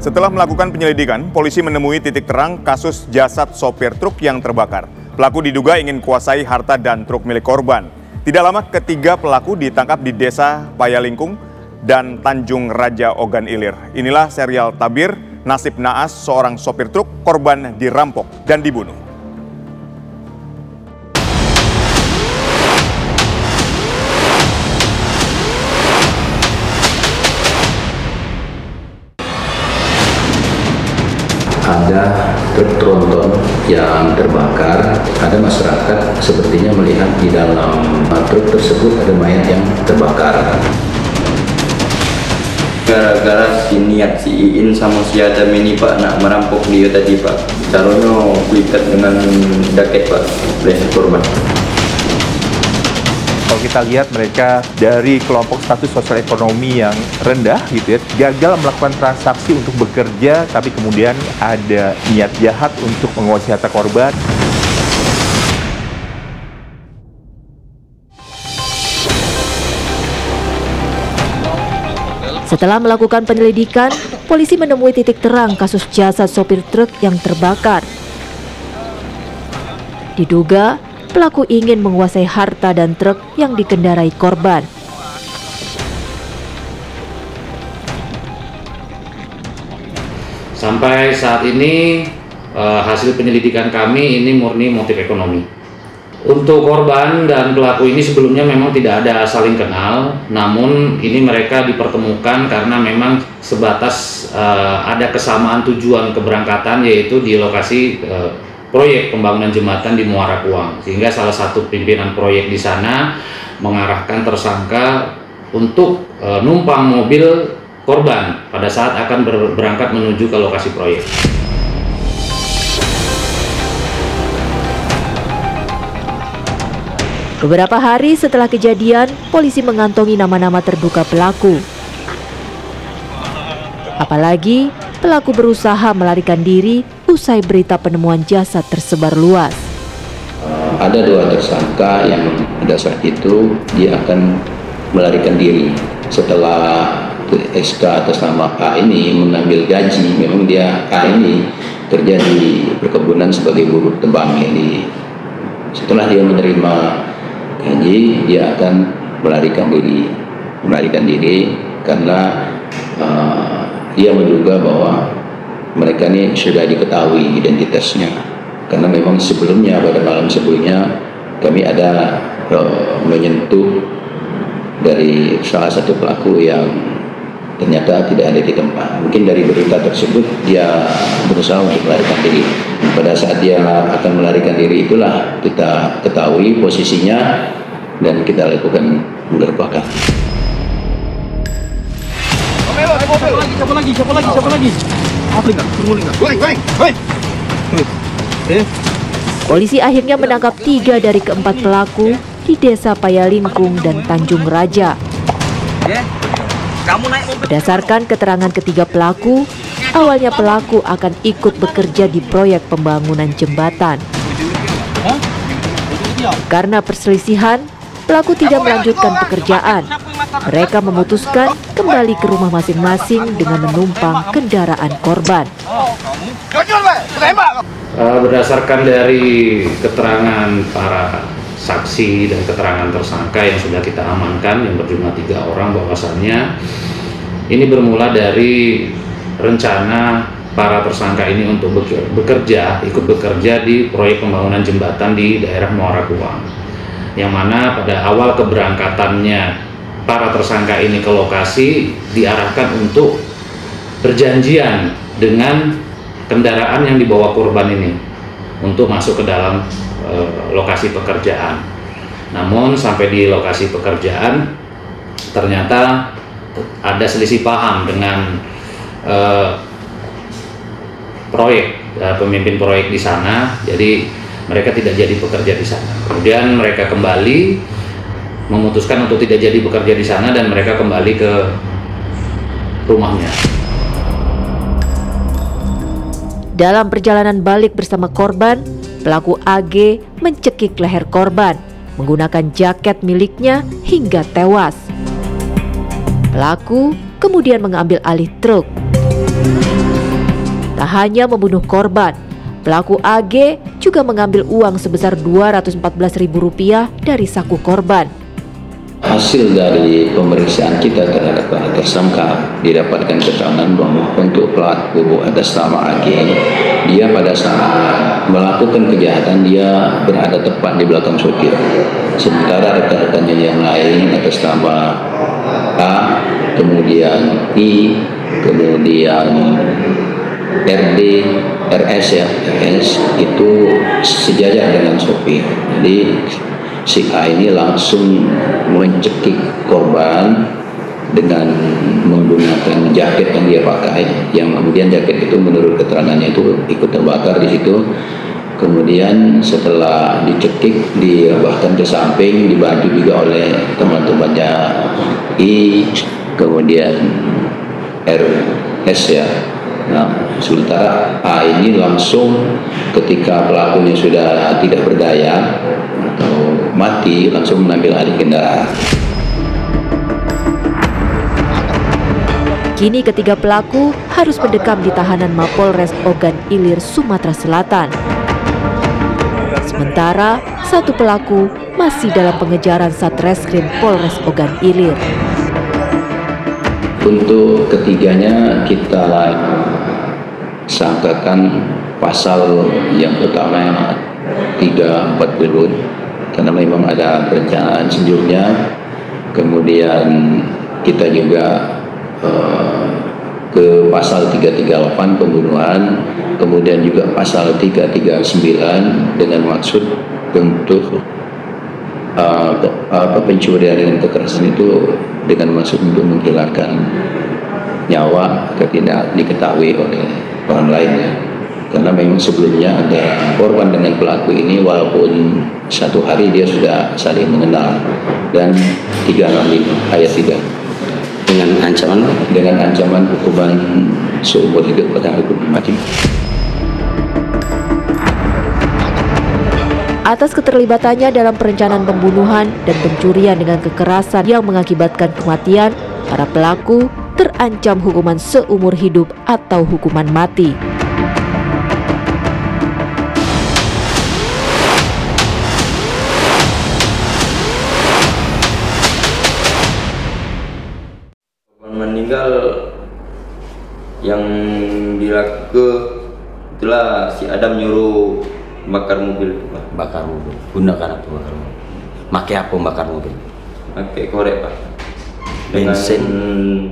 Setelah melakukan penyelidikan, polisi menemui titik terang kasus jasad sopir truk yang terbakar. Pelaku diduga ingin kuasai harta dan truk milik korban. Tidak lama ketiga pelaku ditangkap di Desa Payalingkung dan Tanjung Raja Ogan Ilir. Inilah serial tabir nasib naas seorang sopir truk korban dirampok dan dibunuh. Ada truk tronton yang terbakar. Ada masyarakat sepertinya melihat di dalam truk tersebut ada mayat yang terbakar. Gara-gara niat si Iin sama si Adam ini Pak nak merampok dia tadi Pak. Caranya kuikat dengan jaket Pak leher korban. Kalau kita lihat mereka dari kelompok status sosial ekonomi yang rendah gitu ya, gagal melakukan transaksi untuk bekerja, tapi kemudian ada niat jahat untuk menguasai harta korban. Setelah melakukan penyelidikan, polisi menemui titik terang kasus jasad sopir truk yang terbakar. Diduga pelaku ingin menguasai harta dan truk yang dikendarai korban. Sampai saat ini hasil penyelidikan kami ini murni motif ekonomi. Untuk korban dan pelaku ini sebelumnya memang tidak ada saling kenal, namun ini mereka dipertemukan karena memang sebatas ada kesamaan tujuan keberangkatan, yaitu di lokasi proyek pembangunan jembatan di Muara Kuang, sehingga salah satu pimpinan proyek di sana mengarahkan tersangka untuk numpang mobil korban pada saat akan berangkat menuju ke lokasi proyek. Beberapa hari setelah kejadian, polisi mengantongi nama-nama terduga pelaku. Apalagi pelaku berusaha melarikan diri usai berita penemuan jasad tersebar luas. Ada dua tersangka yang pada saat itu dia akan melarikan diri. Setelah SK atas nama A ini mengambil gaji, memang dia A ini kerja di perkebunan sebagai buruh tebang ini. Setelah dia menerima gaji, dia akan melarikan diri karena dia menduga bahwa mereka ini sudah diketahui identitasnya, karena memang sebelumnya pada malam sebelumnya kami ada menyentuh dari salah satu pelaku yang ternyata tidak ada di tempat. Mungkin dari berita tersebut dia berusaha untuk melarikan diri. Pada saat dia akan melarikan diri itulah kita ketahui posisinya dan kita lakukan penggerbakan. Siapa lagi? Polisi akhirnya menangkap 3 dari keempat pelaku di Desa Payalingkung dan Tanjung Raja. Berdasarkan keterangan ketiga pelaku, awalnya pelaku akan ikut bekerja di proyek pembangunan jembatan. Karena perselisihan, pelaku tidak melanjutkan pekerjaan. Mereka memutuskan kembali ke rumah masing-masing dengan menumpang kendaraan korban. Berdasarkan dari keterangan para saksi dan keterangan tersangka yang sudah kita amankan yang berjumlah 3 orang, bahwasannya ini bermula dari rencana para tersangka ini untuk ikut bekerja di proyek pembangunan jembatan di daerah Muara Kuang, yang mana pada awal keberangkatannya para tersangka ini ke lokasi diarahkan untuk berjanjian dengan kendaraan yang dibawa korban ini untuk masuk ke dalam lokasi pekerjaan. Namun sampai di lokasi pekerjaan ternyata ada selisih paham dengan pemimpin proyek di sana, jadi mereka tidak jadi bekerja di sana. Kemudian mereka kembali memutuskan untuk tidak jadi bekerja di sana dan mereka kembali ke rumahnya. Dalam perjalanan balik bersama korban, pelaku AG mencekik leher korban menggunakan jaket miliknya hingga tewas. Pelaku kemudian mengambil alih truk. Tak hanya membunuh korban, pelaku AG juga mengambil uang sebesar Rp214.000 dari saku korban. Hasil dari pemeriksaan kita terhadap para tersangka didapatkan keterangan bahwa untuk pelaku atas nama AG, dia pada saat melakukan kejahatan dia berada tepat di belakang sopir. Sementara rekan-rekannya yang lain atas nama A, kemudian I, kemudian RD, RS itu sejajar dengan sopir. Jadi si A ini langsung mencekik korban dengan menggunakan jaket yang dia pakai, yang kemudian jaket itu menurut keterangannya itu ikut terbakar di situ. Kemudian setelah dicekik, direbahkan ke samping, dibantu juga oleh teman-temannya I, kemudian RS ya. Nah, sementara A ini langsung ketika pelakunya sudah tidak berdaya atau mati, langsung mengambil alih kendaraan. Kini ketiga pelaku harus mendekam di tahanan Mapolres Ogan Ilir, Sumatera Selatan. Sementara satu pelaku masih dalam pengejaran Satreskrim Polres Ogan Ilir. Untuk ketiganya kita sangkakan pasal yang pertama 340 karena memang ada perencanaan sebelumnya. Kemudian kita juga ke pasal 338 pembunuhan, kemudian juga pasal 339 dengan maksud untuk pencurian dengan kekerasan itu dengan maksud untuk menghilangkan nyawa agar tidak diketahui oleh orang lainnya. Karena memang sebelumnya ada korban dengan pelaku ini, walaupun satu hari dia sudah saling mengenal. Dan 365 ayat 3 dengan ancaman hukuman seumur hidup pada hukuman mati. Atas keterlibatannya dalam perencanaan pembunuhan dan pencurian dengan kekerasan yang mengakibatkan kematian, para pelaku terancam hukuman seumur hidup atau hukuman mati. Meninggal yang dilakukan itulah si Adam nyuruh bakar mobil. Bakar mobil. Gunakan apa bakar mobil? Pakai apa bakar mobil? Pakai korek Pak. Dengan Bensin,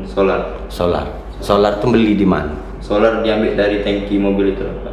solar. solar. Solar itu beli di mana? Solar diambil dari tangki mobil itu Pak.